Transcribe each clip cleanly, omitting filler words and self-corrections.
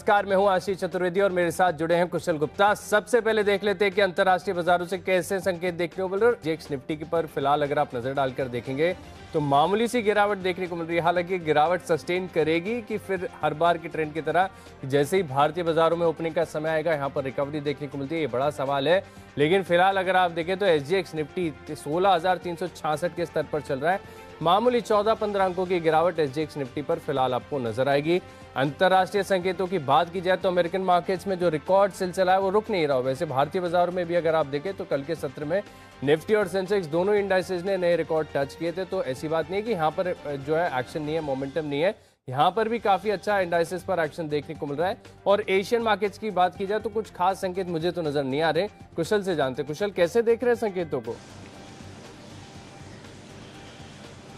नमस्कार, मैं हूं आशीष चतुर्वेदी और मेरे साथ जुड़े हैं कुशल गुप्ता। सबसे पहले देख लेते हैं कि अंतर्राष्ट्रीय बाजारों से कैसे संकेत देखने को मिल रहे हैं। जेक्स निफ्टी के पर फिलहाल अगर आप नजर डालकर देखेंगे तो मामूली सी गिरावट देखने को मिल रही है। हालांकि गिरावट सस्टेन करेगी कि फिर हर बार की ट्रेंड की तरह जैसे ही भारतीय बाजारों में ओपनिंग का समय आएगा यहां पर रिकवरी देखने को मिलती है, ये बड़ा सवाल है। लेकिन फिलहाल अगर आप देखें तो एसजीएक्स निफ्टी 16,366 के स्तर पर चल रहा है। मामूली 14-15 अंकों की गिरावट एसजीएक्स निफ्टी पर फिलहाल आपको नजर आएगी। अंतर्राष्ट्रीय संकेतों की बात की जाए तो अमेरिकन मार्केट्स में जो रिकॉर्ड सिलसिला है वो रुक नहीं रहा। वैसे भारतीय बाजारों में भी अगर आप देखें तो कल के सत्र में निफ्टी और सेंसेक्स दोनों इंडाइसेस ने नए रिकॉर्ड टच किए थे। तो ऐसी बात नहीं है कि यहाँ पर जो है एक्शन नहीं है, मोमेंटम नहीं है। यहाँ पर भी काफी अच्छा इंडाइसेस पर एक्शन देखने को मिल रहा है। और एशियन मार्केट्स की बात की जाए तो कुछ खास संकेत मुझे तो नजर नहीं आ रहे। कुशल से जानते, कुशल कैसे देख रहे हैं संकेतों को?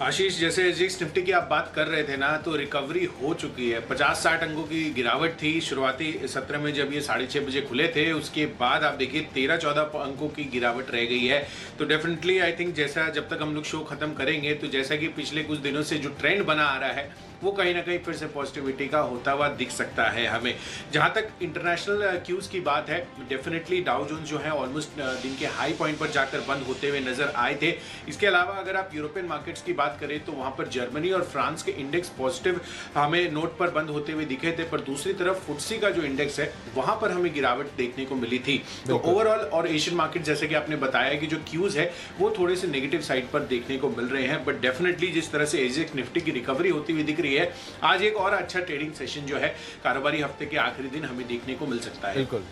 आशीष, जैसे एसजीएक्स निफ्टी की आप बात कर रहे थे ना, तो रिकवरी हो चुकी है। 50-60 अंकों की गिरावट थी शुरुआती सत्र में जब ये 6:30 बजे खुले थे। उसके बाद आप देखिए 13-14 अंकों की गिरावट रह गई है। तो डेफिनेटली आई थिंक जैसा जब तक हम लोग शो खत्म करेंगे तो जैसा कि पिछले कुछ दिनों से जो ट्रेंड बना आ रहा है वो कहीं ना कहीं फिर से पॉजिटिविटी का होता हुआ दिख सकता है हमें। जहां तक इंटरनेशनल क्यूज की बात है, डेफिनेटली डाउ जोन्स जो है ऑलमोस्ट दिन के हाई पॉइंट पर जाकर बंद होते हुए नजर आए थे। इसके अलावा अगर आप यूरोपियन मार्केट्स की बात करें तो वहां पर जर्मनी और फ्रांस के इंडेक्स पॉजिटिव हमें नोट पर बंद होते हुए दिखे थे, पर दूसरी तरफ फुट्सी का जो इंडेक्स है वहां पर हमें गिरावट देखने को मिली थी। तो ओवरऑल और एशियन मार्केट जैसे कि आपने बताया कि जो क्यूज है वो थोड़े से नेगेटिव साइड पर देखने को मिल रहे हैं। बट डेफिनेटली जिस तरह से एसजीएक्स निफ्टी की रिकवरी होती हुई दिख रही है, आज एक और अच्छा ट्रेडिंग सेशन जो है कारोबारी हफ्ते के आखिरी दिन हमें देखने को मिल सकता है। बिल्कुल,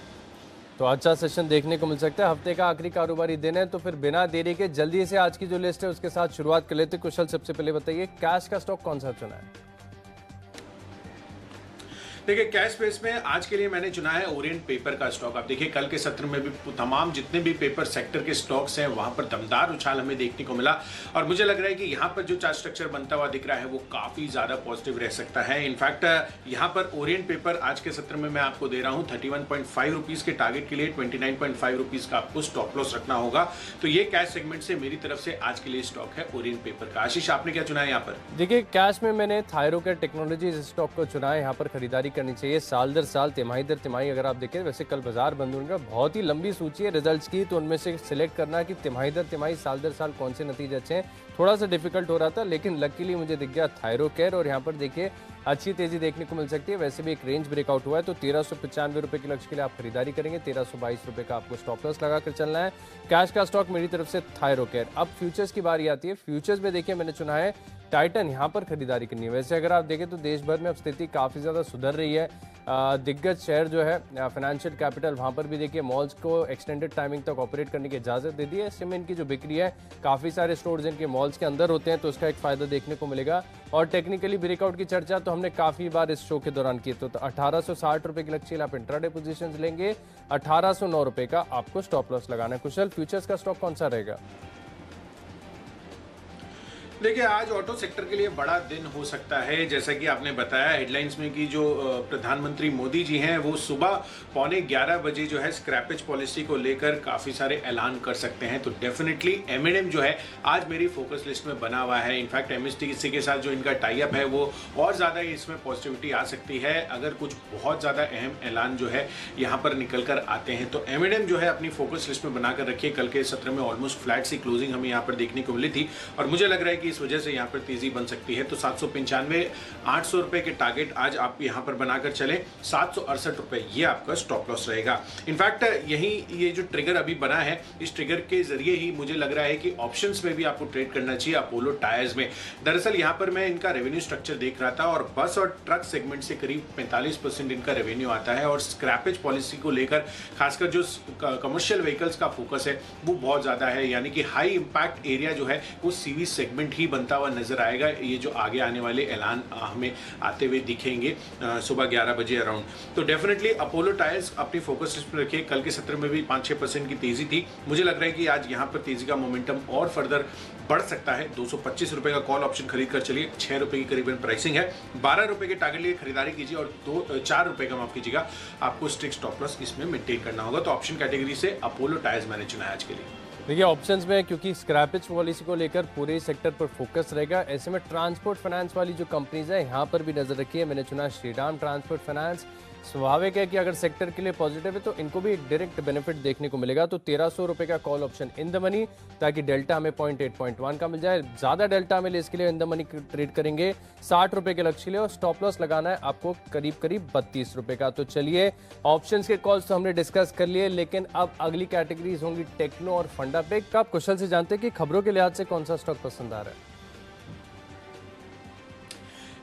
तो अच्छा सेशन देखने को मिल सकता है। हफ्ते का आखिरी कारोबारी दिन है, तो फिर बिना देरी के जल्दी से आज की जो लिस्ट है उसके साथ शुरुआत कर लेते हैं। कुशल, सबसे पहले बताइए कैश का स्टॉक कौन सा चुना है? देखिए, कैश स्पेस में आज के लिए मैंने चुना है ओरिएंट पेपर का स्टॉक। आप देखिए कल के सत्र में भी तमाम जितने भी पेपर सेक्टर के स्टॉक्स हैं वहां पर दमदार उछाल हमें देखने को मिला। और मुझे लग रहा है कि यहाँ पर जो चार्ट स्ट्रक्चर बनता हुआ दिख रहा है वो काफी ज्यादा पॉजिटिव रह सकता है। इनफैक्ट यहाँ पर ओरिएंट पेपर आज के सत्र में मैं आपको दे रहा हूँ 31.5 रुपीज के टारगेट के लिए 29.5 रुपीज का आपको स्टॉप लॉस रखना होगा। तो ये कैश सेगमेंट से मेरी तरफ से आज के लिए स्टॉक है ओरिएंट पेपर का। आशीष, आपने क्या चुना है यहाँ पर? देखिए, कैश में मैंने थायरोकेयर टेक्नोलॉजीज स्टॉक को चुना है। यहाँ पर खरीदारी करनी चाहिए साल दर साल, तिमाही दर तिमाही। अगर आप देखें, वैसे कल बाजार बंद होने का बहुत ही लंबी सूची है रिजल्ट्स की, तो उनमें से सिलेक्ट करना कि तिमाही दर तिमाही, साल दर साल कौन से नतीजे अच्छे हैं, थोड़ा सा डिफिकल्ट हो रहा था। लेकिन लकीली मुझे दिख गया थायरोकेयर और यहाँ पर देखिए अच्छी तेजी देखने को मिल सकती है। वैसे भी एक रेंज ब्रेकआउट हुआ है, तो 1395 रुपए के लक्ष्य के लिए आप खरीदारी करेंगे। 1322 रुपए का आपको स्टॉप लॉस लगाकर चलना है। कैश का स्टॉक मेरी तरफ से थायरोकेयर। अब फ्यूचर्स की बारी आती है। फ्यूचर्स में देखिए मैंने चुना है टाइटन, यहाँ पर खरीदारी करनी है। वैसे अगर आप देखें तो देश भर में अब स्थिति काफ़ी ज़्यादा सुधर रही है। दिग्गज शेयर जो है फाइनेंशियल कैपिटल, वहाँ पर भी देखिए मॉल्स को एक्सटेंडेड टाइमिंग तक ऑपरेट करने की इजाज़त दे दी है। इससे में इनकी जो बिक्री है, काफ़ी सारे स्टोर्स इनके मॉल्स के अंदर होते हैं, तो उसका एक फ़ायदा देखने को मिलेगा। और टेक्निकली ब्रेकआउट की चर्चा तो हमने काफ़ी बार इस शो के दौरान की। तो 1860 रुपये के लक्ष्य आप इंट्राडे पोजीशंस लेंगे, 1809 रुपये का आपको स्टॉप लॉस लगाना है। कुशल, फ्यूचर्स का स्टॉक कौन सा रहेगा? देखिए, आज ऑटो सेक्टर के लिए बड़ा दिन हो सकता है। जैसा कि आपने बताया हेडलाइंस में कि जो प्रधानमंत्री मोदी जी हैं वो सुबह 11:15 बजे जो है स्क्रैपेज पॉलिसी को लेकर काफ़ी सारे ऐलान कर सकते हैं। तो डेफिनेटली एम&एम जो है आज मेरी फोकस लिस्ट में बना हुआ है। इनफैक्ट एमएसटीसी के साथ जो इनका टाई अप है वो और ज़्यादा इसमें पॉजिटिविटी आ सकती है अगर कुछ बहुत ज़्यादा अहम ऐलान जो है यहाँ पर निकल कर आते हैं। तो एम&एम जो है अपनी फोकस लिस्ट में बनाकर रखिए। कल के सत्र में ऑलमोस्ट फ्लैट सी क्लोजिंग हमें यहाँ पर देखने को मिली थी और मुझे लग रहा है कि इस वजह से यहाँ पर तेजी बन सकती है। तो 795-800 रुपए के टारगेट आज आप यहाँ पर बनाकर चले। 768 रुपए ये आपका स्टॉप लॉस रहेगा। इनफैक्ट यही ये जो ट्रिगर अभी बना है, इस ट्रिगर के जरिए ही मुझे लग रहा है कि ऑप्शंस में भी आपको ट्रेड करना चाहिए अपोलो टायर्स में। दरअसल यहाँ पर मैं इनका रेवेन्यू स्ट्रक्चर देख रहा था और बस और ट्रक सेगमेंट से करीब 45% इनका रेवेन्यू आता है और स्क्रैपेज पॉलिसी को लेकर खासकर जो कमर्शियल व्हीकल्स का फोकस है वो बहुत ज्यादा है। यानी कि हाई इंपैक्ट एरिया जो है वो सीवी सेगमेंट ही बनता हुआ नजर आएगा। ये जो आगे आने वाले ऐलान हमें आते हुए दिखेंगे सुबह 11 बजे अराउंड। तो डेफिनेटली अपोलो टायर्स अपनी फोकस लिस्ट में रखिए। कल के सत्र में भी 5-6% की तेजी थी। मुझे लग रहा है कि आज यहाँ पर तेजी का मोमेंटम और फर्दर बढ़ सकता है। 225 रुपए का कॉल ऑप्शन खरीद कर चलिए। 6 रुपए की करीबन प्राइसिंग है। 12 रुपए के टारगेट लिए खरीदारी कीजिए और 4 रुपए का माफ कीजिएगा, आपको स्ट्रिक्ट स्टॉप लॉस इसमें मेंटेन करना होगा। तो ऑप्शन कैटेगरी से अपोलो टायर्स मैंने चुना है आज के लिए। देखिए ऑप्शंस में क्योंकि स्क्रैपेज पॉलिसी को लेकर पूरे सेक्टर पर फोकस रहेगा, ऐसे में ट्रांसपोर्ट फाइनेंस वाली जो कंपनीज है यहाँ पर भी नजर रखिए। मैंने चुना श्रीराम ट्रांसपोर्ट फाइनेंस। स्वाभाविक है कि अगर सेक्टर के लिए पॉजिटिव है तो इनको भी एक डायरेक्ट बेनिफिट देखने को मिलेगा। तो 1300 रुपए का call option in the money, ताकि डेल्टा हमें 0.8.1 का मिल जाए। ज्यादा डेल्टा हमें इसके लिए इन द मनी ट्रेड करेंगे 60 रुपए के लक्ष्य के लिए, और स्टॉप लॉस लगाना है आपको करीब करीब 32 रुपए का। तो चलिए ऑप्शंस के कॉल्स तो हमने डिस्कस कर लिए, लेकिन अब अगली कैटेगरीज होंगी टेक्नो और फंडा पे। आप कुशल से जानते हैं कि खबरों के लिहाज से कौन सा स्टॉक पसंद आ रहा है?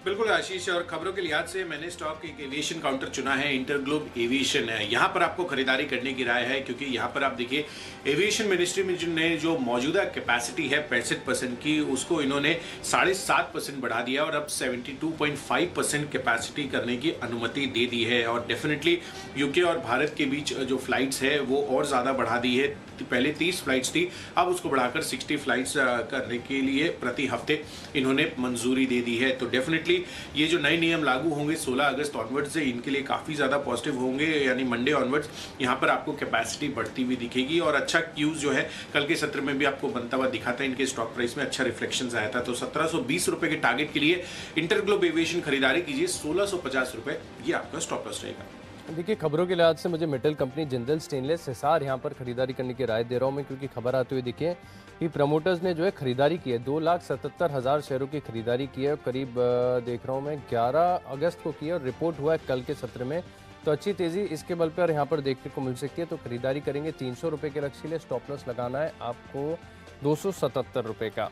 बिल्कुल आशीष, और खबरों के लिहाज से मैंने स्टॉक एक एविएशन काउंटर चुना है, इंटरग्लोब एविएशन है। यहाँ पर आपको खरीदारी करने की राय है, क्योंकि यहाँ पर आप देखिए एविएशन मिनिस्ट्री में ने जो मौजूदा कैपेसिटी है 65% की, उसको इन्होंने 7.5% बढ़ा दिया और अब 72.5% कैपेसिटी करने की अनुमति दे दी है। और डेफिनेटली यूके और भारत के बीच जो फ्लाइट्स है वो और ज़्यादा बढ़ा दी है। पहले 30 फ्लाइट्स थी, अब उसको बढ़ाकर 60 फ्लाइट्स करने के लिए प्रति हफ्ते इन्होंने मंजूरी दे दी है। तो डेफिनेटली ये जो नए नियम लागू होंगे 16 अगस्त ऑनवर्ड्स से, इनके लिए काफ़ी ज़्यादा पॉजिटिव होंगे। यानी मंडे ऑनवर्ड्स यहाँ पर आपको कैपेसिटी बढ़ती हुई दिखेगी, और अच्छा क्यूज जो है कल के सत्र में भी आपको बनता हुआ दिखा था। इनके स्टॉक प्राइस में अच्छा रिफ्लेक्शन आया था। तो 1720 रुपए के टारगेट के लिए इंटरग्लोब एविएशन खरीदारी कीजिए। 1650 रुपए ये आपका स्टॉप लॉस रहेगा। देखिए खबरों के लिहाज से मुझे metal company Jindal stainless Hisar यहाँ पर खरीदारी करने की राय दे रहा हूँ मैं, क्योंकि खबर आते हुए देखिए कि प्रमोटर्स ने जो है खरीदारी की है, 2,77,000 शेयरों की खरीदारी की है। करीब देख रहा हूँ मैं 11 अगस्त को की है, और रिपोर्ट हुआ है कल के सत्र में। तो अच्छी तेजी इसके बल पर यहाँ पर देखने को मिल सकती है। तो खरीदारी करेंगे 300 रुपये के लक्ष्य के लिए, स्टॉप लॉस लगाना है आपको 277 रुपये का।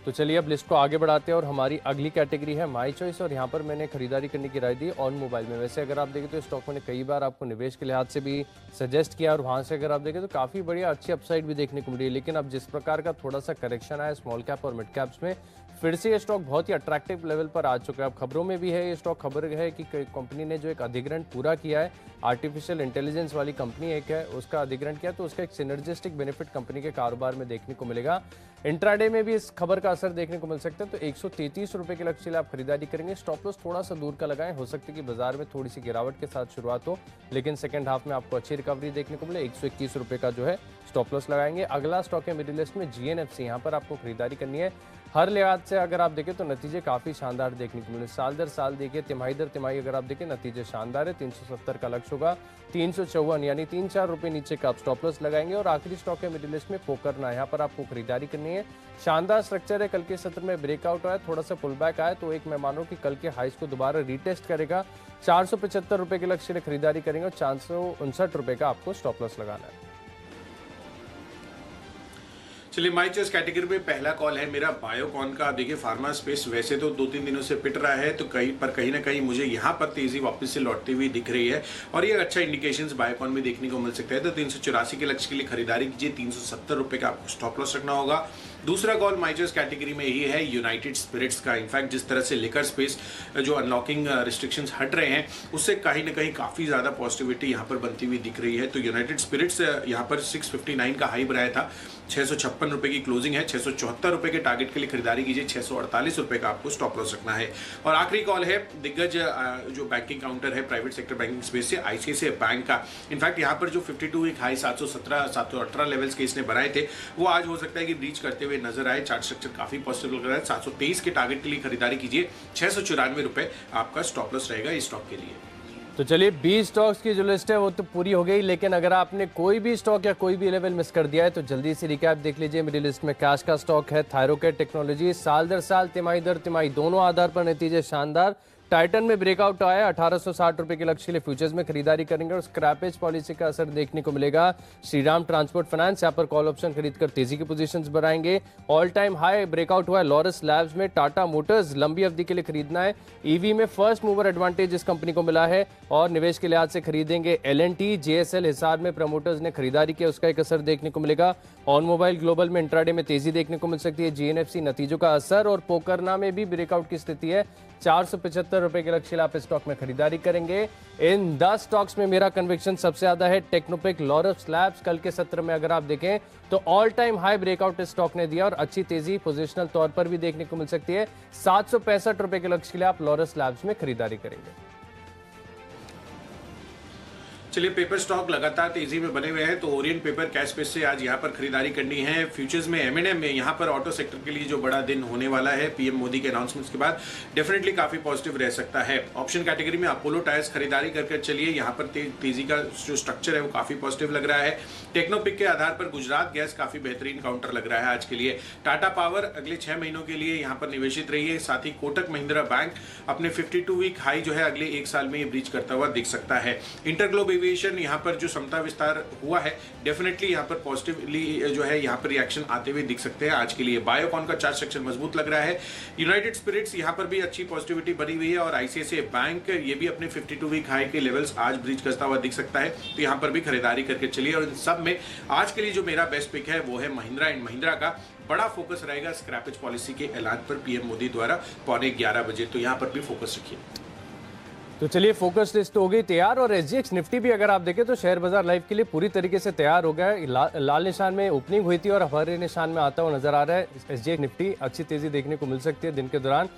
तो चलिए अब लिस्ट को आगे बढ़ाते हैं, और हमारी अगली कैटेगरी है माई चॉइस, और यहाँ पर मैंने खरीदारी करने की राय दी ऑन मोबाइल में। वैसे अगर आप देखें तो स्टॉक मैंने कई बार आपको निवेश के लिहाज से भी सजेस्ट किया, और वहाँ से अगर आप देखें तो काफ़ी बढ़िया अच्छी अपसाइड भी देखने को मिली है। लेकिन अब जिस प्रकार का थोड़ा सा करेक्शन आया स्मॉल कैप और मिड कैप्स में, फिर से ये स्टॉक बहुत ही अट्रैक्टिव लेवल पर आ चुका है। अब खबरों में भी है ये स्टॉक, खबर है कि कंपनी ने जो एक अधिग्रहण पूरा किया है, आर्टिफिशियल इंटेलिजेंस वाली कंपनी एक है, उसका अधिग्रहण किया, तो उसका एक सिनर्जिस्टिक बेनिफिट कंपनी के कारोबार में देखने को मिलेगा। इंट्राडे में भी इस खबर का असर देखने को मिल सकता है। तो 133 रुपए के लक्ष्य के लिए आप खरीदारी करेंगे। स्टॉप लॉस थोड़ा सा दूर का लगाएं, हो सकता है कि बाजार में थोड़ी सी गिरावट के साथ शुरुआत हो, लेकिन सेकंड हाफ में आपको अच्छी रिकवरी देखने को मिले। 121 रुपए का जो है स्टॉप लॉस लगाएंगे। अगला स्टॉक है मिडिल ईस्ट में जीएनएफसी, यहाँ पर आपको खरीदारी करनी है। हर लिहाज से अगर आप देखें तो नतीजे काफ़ी शानदार देखने को मिले। साल दर साल देखिए, तिमाही दर तिमाही अगर आप देखें नतीजे शानदार है। 370 का लक्ष्य होगा, 354 यानी 3-4 रुपये नीचे का आप स्टॉप लॉस लगाएंगे। और आखिरी स्टॉक है मिडिल ईस्ट में पोकरना, यहाँ पर आपको खरीदारी करनी है। शानदार स्ट्रक्चर है, कल के सत्र में ब्रेकआउट आया, थोड़ा सा पुल बैक आया, तो एक मैं मानूं कि कल के हाइस को दोबारा रीटेस्ट करेगा। 475 रुपये के लक्ष्य से खरीदारी करेंगे, और 459 रुपये का आपको स्टॉप लॉस लगाना है। चलिए माई चॉइस कैटेगरी में पहला कॉल है मेरा बायोकॉन का। देखिए फार्मा स्पेस वैसे तो 2-3 दिनों से पिट रहा है, तो कहीं ना कहीं मुझे यहाँ पर तेजी वापस से लौटती हुई दिख रही है, और ये अच्छा इंडिकेशंस बायोकॉन में देखने को मिल सकता है। तो 384 के लक्ष्य के लिए खरीदारी कीजिए। 370 रुपये का आपको स्टॉप लॉस रखना होगा। दूसरा कॉल माई चॉइस कैटेगरी में ही है यूनाइटेड स्पिरिट्स का। इनफैक्ट जिस तरह से लिकर स्पेस जो अनलॉकिंग रिस्ट्रिक्शंस हट रहे हैं, उससे कहीं ना कहीं काफ़ी ज़्यादा पॉजिटिविटी यहाँ पर बनती हुई दिख रही है। तो यूनाइटेड स्पिरिट्स यहाँ पर 659 का हाई बनाया था, 656 रुपये की क्लोजिंग है। 674 रुपये के टारगेट के लिए खरीदारी कीजिए। 648 रुपये का आपको स्टॉप लॉस रखना है। और आखिरी कॉल है दिग्गज जो बैंकिंग काउंटर है प्राइवेट सेक्टर बैंकिंग स्पेस से, आईसीआईसीआई बैंक का। इनफैक्ट यहाँ पर जो 52 वीक हाई 717 718 लेवल्स के इसने बनाए थे, वो आज हो सकता है कि ब्रीच करते हुए नजर आए। चार्ट स्ट्रक्चर काफी पॉजिटिव लग रहा है। 723 के टारगेट के लिए खरीदारी कीजिए। 694 रुपये आपका स्टॉप लॉस रहेगा इस स्टॉक के लिए। तो चलिए 20 स्टॉक्स की जो लिस्ट है वो तो पूरी हो गई, लेकिन अगर आपने कोई भी स्टॉक या कोई भी लेवल मिस कर दिया है तो जल्दी से रिकैप देख लीजिए। मेरी लिस्ट में कैश का स्टॉक है, थायरोकेट टेक्नोलॉजी, साल दर साल तिमाही दर तिमाही दोनों आधार पर नतीजे शानदार। टाइटन में ब्रेकआउट आया, 1860 रुपए के लक्ष्य के लिए फ्यूचर्स में खरीदारी करेंगे, और स्क्रैपेज पॉलिसी का असर देखने को मिलेगा। श्रीराम ट्रांसपोर्ट फाइनेंस यहाँ पर कॉल ऑप्शन खरीदकर तेजी की पोजीशंस बढ़ाएंगे। ऑल टाइम हाई ब्रेकआउट हुआ है लॉरस लैब्स में। टाटा मोटर्स लंबी अवधि के लिए खरीदना है। ईवी में फर्स्ट मूवर एडवांटेज इस कंपनी को मिला है, और निवेश के लिहाज से खरीदेंगे। L&T JSL हिसार में प्रमोटर्स ने खरीदारी की, उसका एक असर देखने को मिलेगा। ऑन मोबाइल ग्लोबल में इंट्राडे में तेजी देखने को मिल सकती है। जीएनएफसी नतीजों का असर, और पोकरना में भी ब्रेकआउट की स्थिति है। 475 रुपए के लक्ष्य आप स्टॉक में खरीदारी करेंगे। इन 10 स्टॉक्स में मेरा कन्विक्शन सबसे ज्यादा है टेक्नोपिक, लॉरस लैब्स। कल के सत्र में अगर आप देखें तो all time high breakout stock ने दिया, और अच्छी तेजी पोजिशनल तौर पर भी देखने को मिल सकती है। 765 रुपए के लक्ष्य के लिए आप लॉरस लैब्स में खरीदारी करेंगे। चलिए, पेपर स्टॉक लगातार तेजी में बने हुए हैं, तो ओरिएंट पेपर कैश बेस से आज यहाँ पर खरीदारी करनी है। फ्यूचर्स में M&M में यहाँ पर ऑटो सेक्टर के लिए जो बड़ा दिन होने वाला है पीएम मोदी के अनाउंसमेंट्स के बाद, डेफिनेटली काफी पॉजिटिव रह सकता है। ऑप्शन कैटेगरी में अपोलो टायर्स खरीदारी करके चलिए, यहाँ पर तेजी का जो स्ट्रक्चर है वो काफी पॉजिटिव लग रहा है। टेक्नोपिक के आधार पर गुजरात गैस काफी बेहतरीन काउंटर लग रहा है आज के लिए। टाटा पावर अगले 6 महीनों के लिए यहाँ पर निवेशित रही है। साथ ही कोटक महिंद्रा बैंक अपने 52 वीक हाई जो है अगले 1 साल में ये ब्रीच करता हुआ दिख सकता है। इंटरग्लोब एविएशन यहाँ पर जो क्षमता विस्तार हुआ है, डेफिनेटली यहाँ पर पॉजिटिवली जो है यहाँ पर रिएक्शन आते हुए दिख सकते हैं आज के लिए। बायोकॉन का चार्ट स्ट्रक्चर मजबूत लग रहा है। यूनाइटेड स्पिरिट्स यहाँ पर भी अच्छी पॉजिटिविटी बनी हुई है और आईसीआईसीआई बैंक ये भी अपने 52 वीक हाई के लेवल्स आज ब्रीच करता हुआ दिख सकता है, तो यहाँ पर भी खरीदारी करके चलिए। और इन सब में आज के लिए जो मेरा बेस्ट पिक है वो है महिंद्रा एंड महिंद्रा का। बड़ा फोकस रहेगा स्क्रैपेज पॉलिसी के ऐलान पर पीएम मोदी द्वारा 11:15 बजे, तो यहाँ पर भी फोकस रखिए। तो चलिए, फोकस लिस्ट हो गई तैयार और एसजीएक्स निफ्टी भी अगर आप देखें तो शेयर बाजार लाइव के लिए पूरी तरीके से तैयार हो गया है। लाल निशान में ओपनिंग हुई थी और हरे निशान में आता हुआ नजर आ रहा है। एसजीएक्स निफ्टी अच्छी तेजी देखने को मिल सकती है दिन के दौरान।